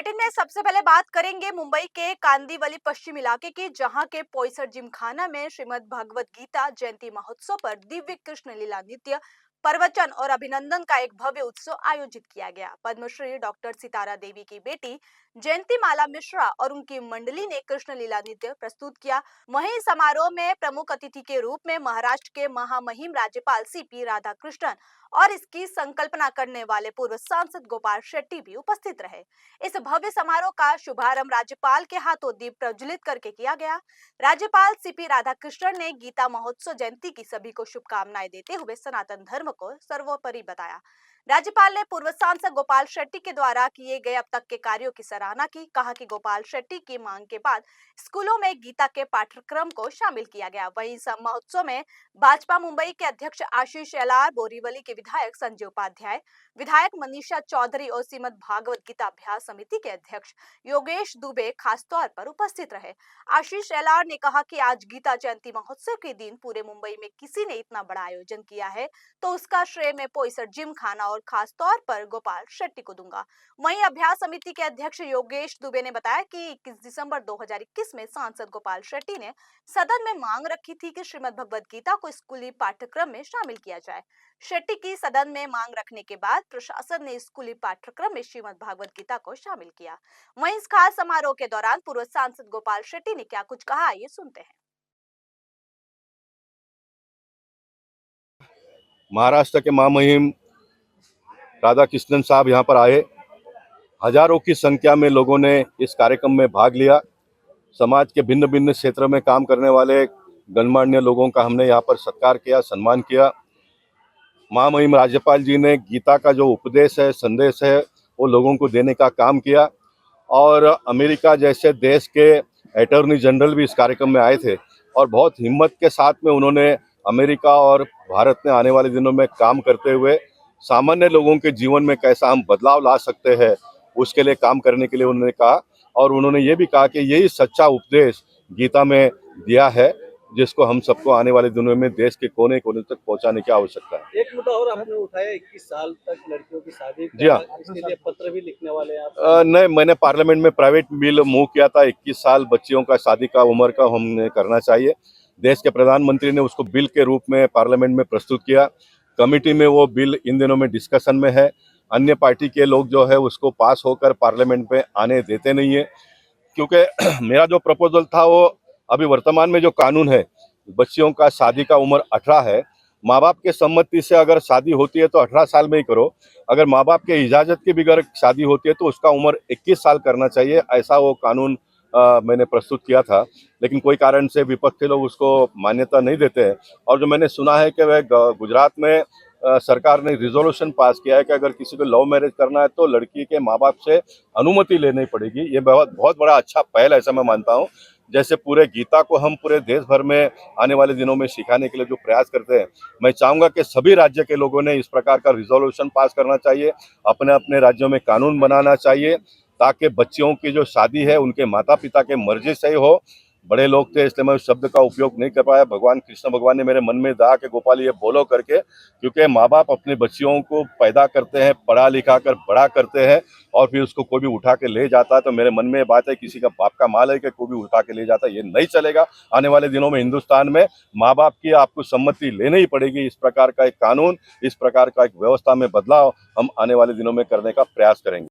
Bulletin में सबसे पहले बात करेंगे मुंबई के कांदिवली पश्चिम इलाके की, जहां के पोईसर जिमखाना में श्रीमद् भगवत गीता जयंती महोत्सव पर दिव्य कृष्ण लीला नृत्य, प्रवचन और अभिनंदन का एक भव्य उत्सव आयोजित किया गया। पद्मश्री डॉक्टर सितारा देवी की बेटी जयंती माला मिश्रा और उनकी मंडली ने कृष्ण लीला नृत्य प्रस्तुत किया। वहीं समारोह में प्रमुख अतिथि के रूप में महाराष्ट्र के महामहिम राज्यपाल सीपी राधाकृष्णन और इसकी संकल्पना करने वाले पूर्व सांसद गोपाल शेट्टी भी उपस्थित रहे। इस भव्य समारोह का शुभारंभ राज्यपाल के हाथों दीप प्रज्वलित करके किया गया। राज्यपाल सीपी राधाकृष्णन ने गीता महोत्सव जयंती की सभी को शुभकामनाएं देते हुए सनातन धर्म को सर्वोपरि बताया। राज्यपाल ने पूर्व सांसद गोपाल शेट्टी के द्वारा किए गए अब तक के कार्यों की सराहना की। कहा कि गोपाल शेट्टी की मांग के बाद स्कूलों में गीता के पाठ्यक्रम को शामिल किया गया। वहीं इस महोत्सव में भाजपा मुंबई के अध्यक्ष आशीष शेलार, बोरीवली के विधायक संजय उपाध्याय, विधायक मनीषा चौधरी और श्रीमद् भागवत गीता अभ्यास समिति के अध्यक्ष योगेश दुबे खासतौर पर उपस्थित रहे। आशीष शेलार ने कहा कि आज गीता जयंती महोत्सव के दिन पूरे मुंबई में किसी ने इतना बड़ा आयोजन किया है तो उसका श्रेय मैं पोईसर जिमखाना और खास तौर पर गोपाल शेट्टी को दूंगा। वहीं अभ्यास समिति के अध्यक्ष योगेश दुबे ने बताया कि 21 दिसंबर 2021 में सांसद गोपाल शेट्टी ने सदन में मांग रखी थी कि श्रीमद् भगवत गीता को स्कूली पाठ्यक्रम में शामिल किया जाए। शेट्टी की सदन में मांग रखने के बाद प्रशासन ने स्कूली पाठ्यक्रम में श्रीमद् भागवत गीता को शामिल किया। वहीं इस खास समारोह के दौरान पूर्व सांसद गोपाल शेट्टी ने क्या कुछ कहा, ये सुनते हैं। महाराष्ट्र के महामहिम राधा कृष्णन साहब यहाँ पर आए। हजारों की संख्या में लोगों ने इस कार्यक्रम में भाग लिया। समाज के भिन्न भिन्न क्षेत्र में काम करने वाले गणमान्य लोगों का हमने यहाँ पर सत्कार किया, सम्मान किया। महामहिम राज्यपाल जी ने गीता का जो उपदेश है, संदेश है, वो लोगों को देने का काम किया। और अमेरिका जैसे देश के अटॉर्नी जनरल भी इस कार्यक्रम में आए थे और बहुत हिम्मत के साथ में उन्होंने अमेरिका और भारत में आने वाले दिनों में काम करते हुए सामान्य लोगों के जीवन में कैसा हम बदलाव ला सकते हैं, उसके लिए काम करने के लिए उन्होंने कहा। और उन्होंने ये भी कहा कि यही सच्चा उपदेश गीता में दिया है, जिसको हम सबको आने वाले दिनों में देश के कोने कोने तक पहुंचाने की आवश्यकता है। एक मुद्दा और आपने उठाया, 21 साल तक लड़कियों की शादी। जी हाँ, इसके लिए पत्र भी लिखने वाले हैं आप? नहीं, मैंने पार्लियामेंट में प्राइवेट बिल मूव किया था। 21 साल बच्चियों का शादी का उम्र का हमने करना चाहिए। देश के प्रधानमंत्री ने उसको बिल के रूप में पार्लियामेंट में प्रस्तुत किया। कमेटी में वो बिल इन दिनों में डिस्कशन में है। अन्य पार्टी के लोग जो है उसको पास होकर पार्लियामेंट में आने देते नहीं है, क्योंकि मेरा जो प्रपोजल था वो अभी वर्तमान में जो कानून है, बच्चियों का शादी का उम्र 18 है। माँ बाप के सम्मति से अगर शादी होती है तो 18 साल में ही करो। अगर माँ बाप के इजाज़त के बगैर शादी होती है तो उसका उम्र 21 साल करना चाहिए। ऐसा वो कानून मैंने प्रस्तुत किया था, लेकिन कोई कारण से विपक्ष के लोग उसको मान्यता नहीं देते हैं। और जो मैंने सुना है कि वह गुजरात में सरकार ने रिजोल्यूशन पास किया है कि अगर किसी को लव मैरिज करना है तो लड़की के माँ बाप से अनुमति लेनी पड़ेगी। ये बहुत बड़ा अच्छा पहल है, ऐसा मैं मानता हूँ। जैसे पूरे गीता को हम पूरे देश भर में आने वाले दिनों में सिखाने के लिए जो प्रयास करते हैं, मैं चाहूँगा कि सभी राज्य के लोगों ने इस प्रकार का रिजोल्यूशन पास करना चाहिए, अपने अपने राज्यों में कानून बनाना चाहिए, ताकि बच्चियों की जो शादी है उनके माता पिता के मर्जी से ही हो। बड़े लोग थे इसलिए मैं उस शब्द का उपयोग नहीं कर पाया। भगवान कृष्ण भगवान ने मेरे मन में कहा कि गोपाल ये बोलो करके, क्योंकि माँ बाप अपनी बच्चियों को पैदा करते हैं, पढ़ा लिखा कर बड़ा करते हैं और फिर उसको कोई भी उठा के ले जाता है। तो मेरे मन में ये बात है, किसी का बाप का माल है कि कोई भी उठा के ले जाता है, ये नहीं चलेगा। आने वाले दिनों में हिंदुस्तान में माँ बाप की आपको सम्मति लेनी ही पड़ेगी। इस प्रकार का एक कानून, इस प्रकार का एक व्यवस्था में बदलाव हम आने वाले दिनों में करने का प्रयास करेंगे।